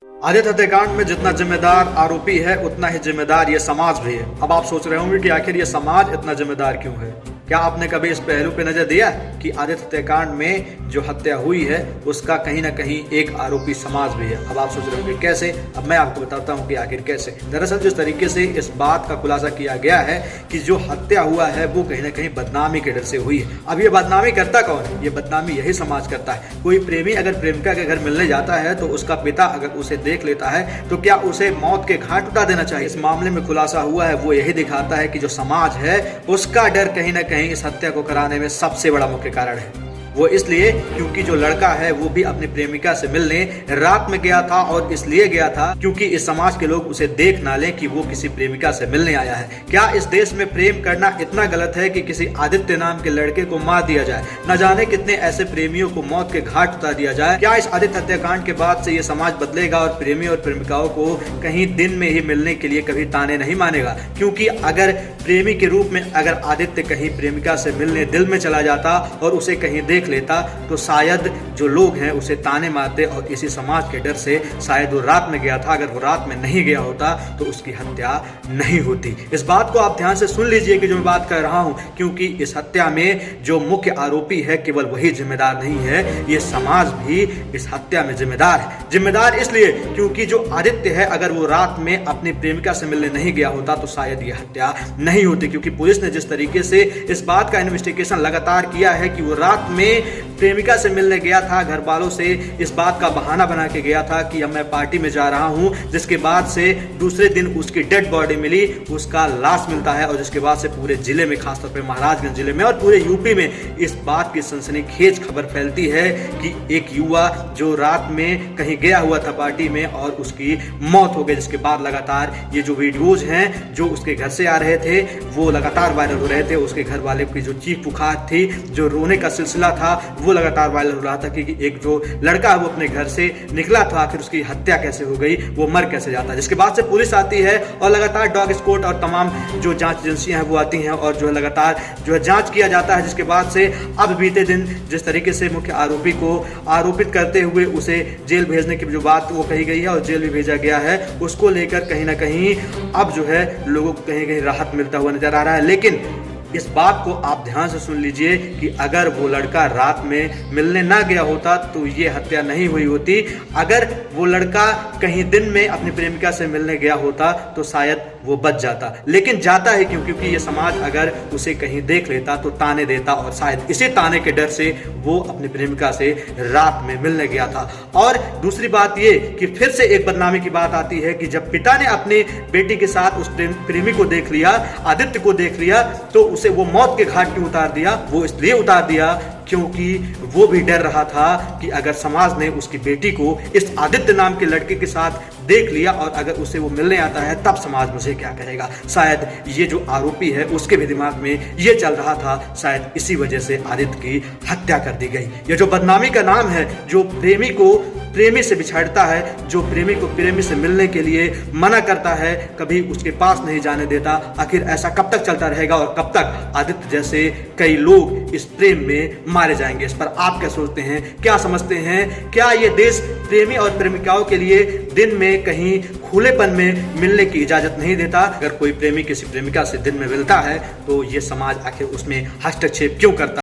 आदित्य हत्याकांड में जितना जिम्मेदार आरोपी है उतना ही जिम्मेदार ये समाज भी है। अब आप सोच रहे होंगे कि आखिर ये समाज इतना जिम्मेदार क्यों है। क्या आपने कभी इस पहलू पे नजर दिया कि आदित्य हत्याकांड में जो हत्या हुई है उसका कहीं ना कहीं एक आरोपी समाज भी है। अब आप सोच रहे होंगे कैसे। अब मैं आपको बताता हूँ कि आखिर कैसे। दरअसल जिस तरीके से इस बात का खुलासा किया गया है कि जो हत्या हुआ है वो कहीं ना कहीं बदनामी के डर से हुई है। अब ये बदनामी करता कौन है? ये बदनामी यही समाज करता है। कोई प्रेमी अगर प्रेमिका के घर मिलने जाता है तो उसका पिता अगर उसे देख लेता है तो क्या उसे मौत के घाट उतार देना चाहिए? इस मामले में खुलासा हुआ है वो यही दिखाता है कि जो समाज है उसका डर कहीं ना कहीं इस हत्या को कराने में सबसे बड़ा मुख्य कारण है। वो इसलिए क्योंकि जो लड़का है वो भी अपनी प्रेमिका से मिलने रात में गया था और इसलिए गया था क्योंकि इस समाज के लोग उसे देख ना लें कि वो किसी प्रेमिका से मिलने आया है। क्या इस देश में प्रेम करना इतना गलत है कि किसी आदित्य नाम के लड़के को मार दिया जाए? न जाने कितने ऐसे प्रेमियों को मौत के घाट उतार दिया जाए। क्या इस आदित्य हत्याकांड के बाद से ये समाज बदलेगा और प्रेमी और प्रेमिकाओं को कहीं दिन में ही मिलने के लिए कभी ताने नहीं मानेगा? क्योंकि अगर प्रेमी के रूप में अगर आदित्य कहीं प्रेमिका से मिलने दिल में चला जाता और उसे कहीं देख लेता तो शायद जो लोग हैं उसे ताने मारते और इसी समाज के डर से शायद वो रात में गया था। अगर वो रात में नहीं गया होता तो उसकी हत्या नहीं होती। इस बात को आप ध्यान से सुन लीजिए कि जो मैं बात कर रहा हूं, क्योंकि इस हत्या में जो मुख्य आरोपी है केवल वही जिम्मेदार नहीं है, ये समाज भी इस हत्या में जिम्मेदार है। जिम्मेदार इसलिए क्योंकि जो आदित्य है अगर वो रात में अपनी प्रेमिका से मिलने नहीं गया होता तो शायद ये हत्या नहीं होती। क्योंकि पुलिस ने जिस तरीके से इस बात का इन्वेस्टिगेशन लगातार किया है कि वो रात में प्रेमिका से मिलने गया था, घर वालों से इस बात का बहाना बना के गया था कि अब मैं पार्टी में जा रहा हूं, जिसके बाद से दूसरे दिन उसकी डेड बॉडी मिली, उसका लाश मिलता है और जिसके बाद से पूरे जिले में, खासतौर पे महाराजगंज जिले में और पूरे यूपी में इस बात की सनसनीखेज खबर फैलती है कि एक युवा जो रात में कहीं गया हुआ था पार्टी में और उसकी मौत हो गई। जिसके बाद लगातार ये जो वीडियोज हैं जो उसके घर से आ रहे थे वो लगातार वायरल हो रहे थे। उसके घर वाले की जो चीख पुकार थी, जो रोने का सिलसिला था वो लगातार वायरल हो रहा था कि एक जो लड़का है वो अपने घर से निकला था, आखिर उसकी हत्या कैसे हो गई, वो मर कैसे जाता है। जिसके बाद से पुलिस आती है और लगातार डॉग स्क्वाड और तमाम जो जांच एजेंसियां हैं वो आती हैं और जो है लगातार जो है जांच किया जाता है। जिसके बाद से अब बीते दिन जिस तरीके से मुख्य आरोपी को आरोपित करते हुए उसे जेल भेजने की जो बात वो कही गई है और जेल भी भेजा गया है, उसको लेकर कहीं ना कहीं अब जो है लोगों को कहीं कहीं राहत मिलता हुआ नजर आ रहा है। लेकिन इस बात को आप ध्यान से सुन लीजिए कि अगर वो लड़का रात में मिलने ना गया होता तो ये हत्या नहीं हुई होती। अगर वो लड़का कहीं दिन में अपनी प्रेमिका से मिलने गया होता तो शायद वो बच जाता, लेकिन जाता है क्यों? क्योंकि ये समाज अगर उसे कहीं देख लेता तो ताने देता और शायद इसी ताने के डर से वो अपनी प्रेमिका से रात में मिलने गया था। और दूसरी बात ये कि फिर से एक बदनामी की बात आती है कि जब पिता ने अपनी बेटी के साथ उस प्रेमी को देख लिया, आदित्य को देख लिया, तो उसे वो मौत के घाट क्यों उतार दिया? वो इसलिए उतार दिया क्योंकि वो भी डर रहा था कि अगर समाज ने उसकी बेटी को इस आदित्य नाम के लड़के के साथ देख लिया और अगर उसे वो मिलने आता है तब समाज मुझे क्या कहेगा। शायद ये जो आरोपी है उसके भी दिमाग में ये चल रहा था, शायद इसी वजह से आदित्य की हत्या कर दी गई। ये जो बदनामी का नाम है, जो प्रेमी को प्रेमी से बिछाड़ता है, जो प्रेमी को प्रेमी से मिलने के लिए मना करता है, कभी उसके पास नहीं जाने देता, आखिर ऐसा कब तक चलता रहेगा और कब तक आदित्य जैसे कई लोग इस प्रेम में मारे जाएंगे? इस पर आप क्या सोचते हैं, क्या समझते हैं? क्या ये देश प्रेमी और प्रेमिकाओं के लिए दिन में कहीं खुलेपन में मिलने की इजाजत नहीं देता? अगर कोई प्रेमी किसी प्रेमिका से दिन में मिलता है तो ये समाज आखिर उसमें हस्तक्षेप क्यों करता है?